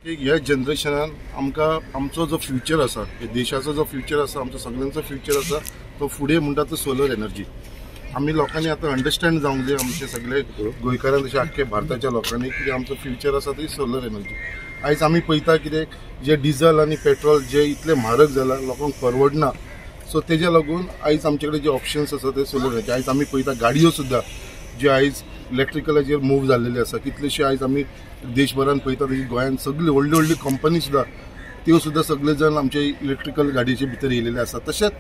ह्या जनरेशनान आमकां आमचो जो फ्युचर आसा, देशाचो जो फ्युचर आसा, आमचो सगळ्यांचो फ्युचर आसा तो फुडें म्हणटा तो सोलर एनर्जी. आमी लोकांनी आतां अंडरस्टँड जावंक जाय, आमचे सगळे गोंयकारांक तशें आख्खे भारताच्या लोकांनी, की आमचो फ्युचर आसा ती सोलर एनर्जी. आयज आमी पळयता कितें जे डिझल आनी पेट्रोल जे इतले म्हारग जाला, लोकांक परवडना. सो तेज्या लागून आयज आमचे कडेन जे ऑप्शन्स आसा ते सोलर एनर्जी. आयज आमी पळयता गाडयो सुद्दां जे आयज इलेक्ट्रिकलाचेर मूव जाल्लेले आसा. कितलेशे आयज आमी देशभरान पळयता तशी गोंयांत सगळी व्हडली कंपनी सुद्दां त्यो सुद्दां सगळे जण आमचे इलेक्ट्रिकल गाडयेचे भितर येयलेले आसा. तशेंच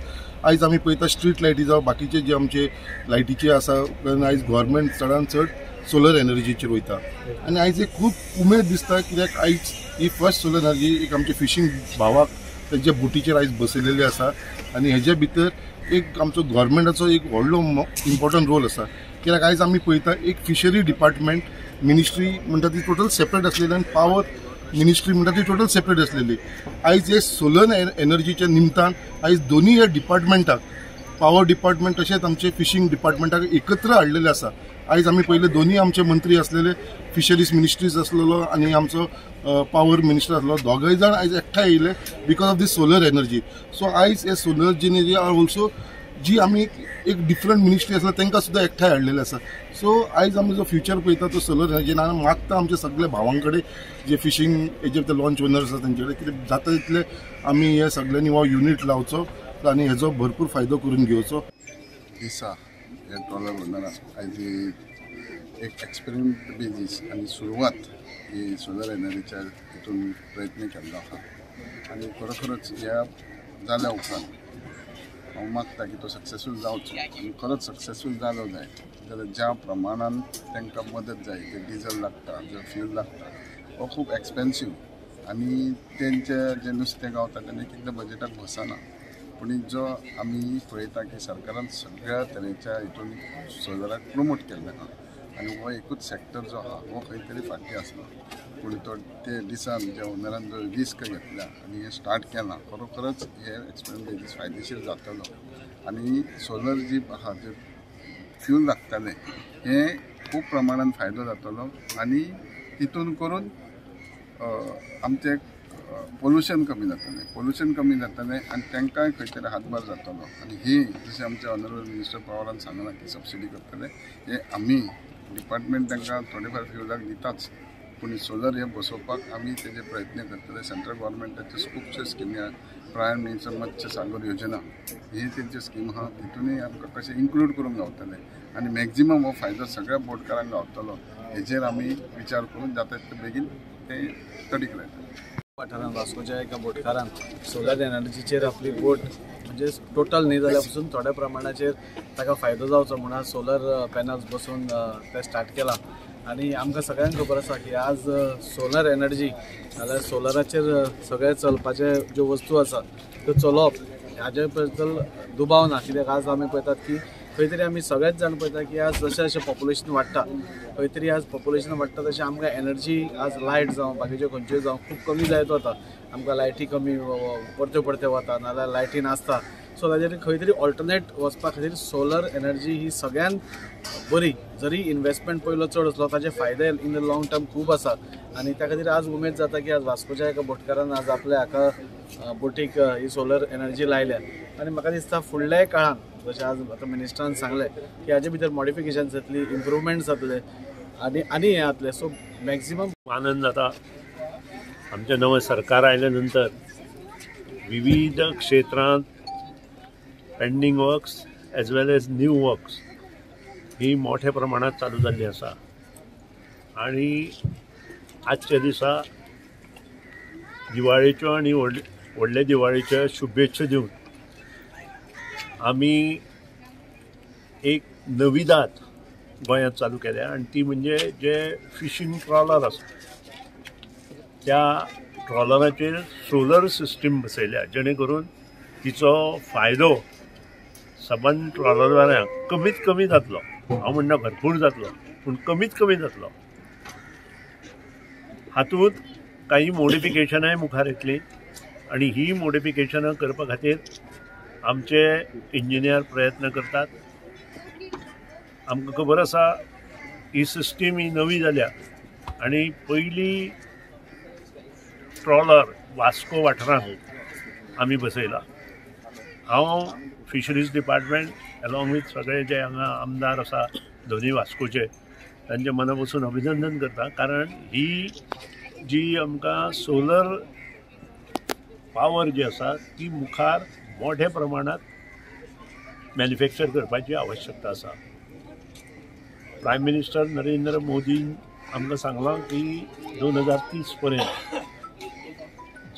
आयज आमी पळयता स्ट्रीट लायटी जावं बाकीचे जे आमचे लायटीचे आसा, आयज गव्हर्मेंट चडान चड सोलर एनर्जीचेर वयता. आनी आयज एक खूब उमेद दिसता, कित्याक आयज ही फर्स्ट सोलर एनर्जी एक आमचे फिशींग भावाक तेजे बुटीचेर आयज बसयलेले आसा. आनी हेजे भितर एक आमचो गव्हर्मेंटाचो एक व्हडलो इम्पॉर्टंट रोल आसा. कित्याक आयज आमी पळयता एक फिशरी डिपार्टमेंट मिनिस्ट्री म्हणटा ती टोटल सेपरेट आसलेली आनी पावर मिनिस्ट्री म्हणटा ती टोटल सेपरेट आसलेली. आयज हे सोलर एनर्जीच्या निमतान आयज दोनी ह्या डिपार्टमेंटाक, पावर डिपार्टमेंट तशेंच आमचे फिशींग डिपार्टमेंटाक एकत्र हाडलेले आसा. आयज आमी पयले दोनी आमचे मंत्री आसलेले, फिशरीज मिनिस्ट्रीज आसलेलो आनी आमचो पावर मिनिस्टर आसलो. दोगय जाण आयज एकठांय येयले because of this solar energy. So आयज हे सोलर एनर्जी आर ऑल्सो जी आमी एक डिफरंट मिनिस्ट्री आसला तांकां सुद्दां एकठांय हाडलेले आसा. सो आयज आमी जो फ्युचर पळयता तो सोलर एनर्जीन. आनी मागता आमच्या सगळे भावां कडेन जे फिशींग हेजेर ते लॉन्च ओनर्स आसा तेंचे कडेन, कितें जाता तितले आमी हे सगळ्यांनी हो युनीट लावचो आनी हेजो भरपूर फायदो करून घेवचो. दिसा हे ट्रॉलर ओनरां आयज एक एक्सपेरिमेंट बेजीस आनी सुरवात ही सोलर एनर्जीच्या हितून प्रयत्न केल्लो आसा. आनी खरोखरच ह्या जाल्या उपरांत हांव मागता की तो सक्सेसफूल जावचो. आनी खरोच सक्सेसफूल जालो जाय जाल्यार ज्या प्रमाणान तांकां मदत जाय, जे डिझल लागता, जो फ्यूल लागता, हो खूब एक्सपेन्सीव आनी तेंचे जे नुस्तें गावता तेन्ना एक एकदां बजेटाक बसना. पूण जो आमी पळयता की सरकारान सगळ्या तरेच्या हितून सोलराक प्रमोट केल्लें आहा आनी हो एकूच सॅक्टर जो आहा हो खंय तरी फाटी आसलो. पूण तो ते दिसान ज्या ओनरान जो रिस्क घेतला आनी हे स्टार्ट केलां, खरोखरच हे एक्सपेरिमेंट फायदेशीर जातलो. आनी सोलर जी आहा जे फ्यूल लागताले हे खूब प्रमाणान फायदो जातलो आनी तितून करून आमचे पोल्युशन कमी जातलें आनी तांकांय खंय तरी हातभार जातलो. आनी ही जशें आमचे ऑनरेबल मिनिस्टर पवारान सांगलां की सबसिडी करतले, हे आमी डिपार्टमेंट तांकां थोडे फार फ्युलाक दिताच, पूण सोलर हे बसोवपाक आमी तेजे प्रयत्न करतले. सेंट्रल गव्हर्मेंटाचे खुबश्यो स्किमी आहा, प्रायम मिनिस्टर मत्स्य सागर योजना ही तेंची स्कीम आहा, तितूनय आमकां कशें इन्क्लूड करूंक गावतले आनी मॅक्झिमम हो फायदो सगळ्या बोटकारांक गावतलो. हेजेर आमी विचार करून जाता तितले बेगीन ते तडीक लायतले. वाठारांत वास्कोच्या एका बोटकारान सोलर एनर्जीचेर आपली बोट म्हणजे टोटल न्ही जाल्या पासून थोड्या प्रमाणाचेर ताका फायदो जावचो म्हणून सोलर पॅनल्स बसून ते स्टार्ट केला. आनी आमकां सगळ्यांक खबर आसा की आज सोलर एनर्जी नाल्यार सोलराचेर सगळे चलपाचे ज्यो वस्तू आसा त्यो चलोवप हाजे बद्दल दुबाव ना. कित्याक आज आमी पळयतात की खंय तरी आमी सगळेच जाण पळयता की आज जशें जशें पॉप्युलेशन वाडटा, खंय तरी आज पॉप्युलेशन वाडटा तशें आमकां एनर्जी आज लायट जावं बाकीच्यो खंयच्योय जावं खूब कमी जायत वता. आमकां लायटी कमी परते वता नाल्यार लायटी नासता. सो ताजेर खंय तरी ऑल्टरनेट वचपा खातीर सोलर एनर्जी ही सगळ्यांत बरी. जरी इन्वेस्टमेंट पयलो चड आसलो ताजे फायदे इन द लॉंग टर्म खूब आसा. आनी त्या खातीर आज उमेद जाता की आज वास्कोच्या एका बोटकारान आज आपल्या हाका बोटीक ही सोलर एनर्जी लायल्या. आनी म्हाका दिसता फुडल्या काळान जशें आज आतां मिनिस्टरान सांगलें की हाजे भितर मॉडिफिकेशन्स जातली, इम्प्रुवमेंट्स जातले आनी हे जातले. सो मॅक्झिमम आनंद जाता. आमचें नवें सरकार आयल्या नंतर विविध क्षेत्रांत pending works as well as new works ही मोठ्या प्रमाणात चालू जाल्ली आसा. आनी आजच्या दिसा दिवाळेच्यो आनी व्हडले दिवाळेच्यो शुभेच्छा दिवन आमी एक नवी दात गोंयांत चालू केल्या आनी ती म्हणजे जे फिशींग ट्रॉलर आसा त्या ट्रॉलराचेर सोलर सिस्टम बसयल्या, जेणे करून तिचो फायदो सबंद ट्रॉलरवाल्यांक कमीत कमी जातलो. हांव म्हणना भरपूर जातलो, पूण कमीत कमी जातलो. हातूंत काही मॉडिफिकेशनाय मुखार येतली आनी ही मॉडिफिकेशनां करपा खातीर आमचे इंजिनियर प्रयत्न करतात. आमकां खबर आसा ही सिस्टम ही नवी जाल्या आनी पयली ट्रॉलर वास्को वाठारांत आमी बसयला। हांव फिशरीज डिपार्टमेंट अलॉंग विथ सगळे जे हांगा आमदार आसा दोनी वास्कोचे तांचे मनापासून अभिनंदन करता, कारण ही जी आमकां सोलर पावर जी आसा ती मुखार मोठ्या प्रमाणात मॅन्युफॅक्चर करपाची आवश्यकता आसा। प्रायम मिनिस्टर नरेंद्र मोदीन आमकां सांगलां की 2030 पर्यंत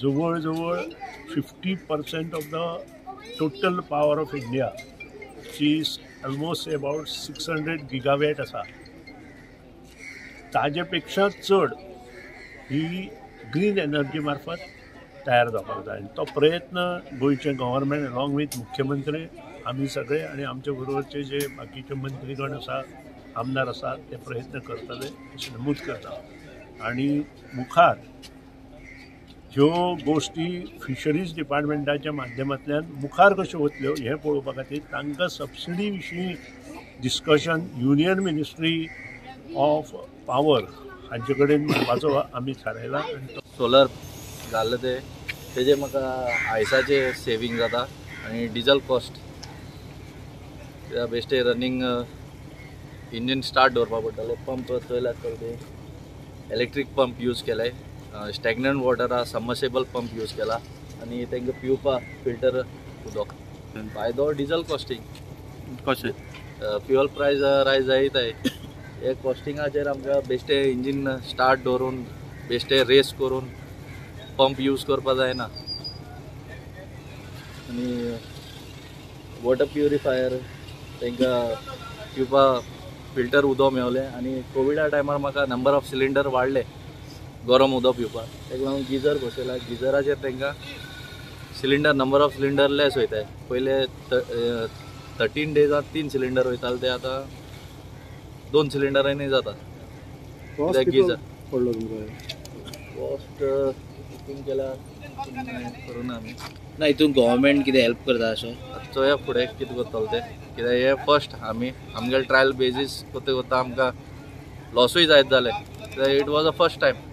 जवळ जवळ 50% of the total power of India ची ऑलमोस्ट अबाउट 600 गिगावॅट आसा, ताजे पेक्षा चड ही ग्रीन एनर्जी मार्फत तयार जावपाक जाय। तो प्रयत्न गोंयचे गव्हर्मेंट अलॉंग विथ मुख्यमंत्री आमी सगळे आणि आमचे बरोबरचे जे बाकीचे मंत्रीगण आसा आमदार आसा ते प्रयत्न करतले अशें नमूद करता। आणि मुखार ह्यो गोष्टी फिशरीज डिपार्टमेंटाच्या माध्यमांतल्यान मुखार कश्यो वतल्यो हें पळोवपा खातीर तांकां सबसिडी विशीं discussion union ministry of power हांचे कडेन करपाचो आमी थारायला। सोलर घाल्ले तेजे म्हाका आयसाचे सेवींग जाता आनी डिजल कॉस्ट बेश्टे रनिंग इंजीन स्टार्ट दवरपा पडटले। पंप चोयल्यात ते इलेक्ट्रीक पंप यूज केले, stagnant water submersible pump use केला आणि तांकां पिवपा फिल्टर उदक। फायदो डिजल कॉस्टिंग कशें फ्युअल प्रायस रायज जायताय, हे कॉस्टिंगाचेर आमकां बेश्टे इंजीन स्टार्ट दवरून बेश्टे रेस करून पंप यूज करपा जायना। आनी वॉटर प्युरिफायर तांकां पिवपा फिल्टर उदक मेळलें आनी कोविडा टायमार म्हाका नंबर ऑफ सिलिंडर वाडले गरम उदक पिवपाक, ताका लागून गिजर बसयला। गिजराचेर तांकां सिलिंडर नंबर ऑफ सिलिंडर लेस वयताय। पयले 13 डेजांत 3 सिलिंडर वयताले, ते आतां 2 सिलिंडरांनी जाता। गिजर पडलो तुमकां कॉस्ट बुकींग केला करूना आमी ना, हितून गव्हर्मेंट कितें हेल्प करता अशें चोया फुडें कितें करतलो ते, कित्याक हे फर्स्ट आमगेले ट्रायल बेजीस कोत्ता कोत्ता आमकां लॉसूय जायत जालें, it was a first time.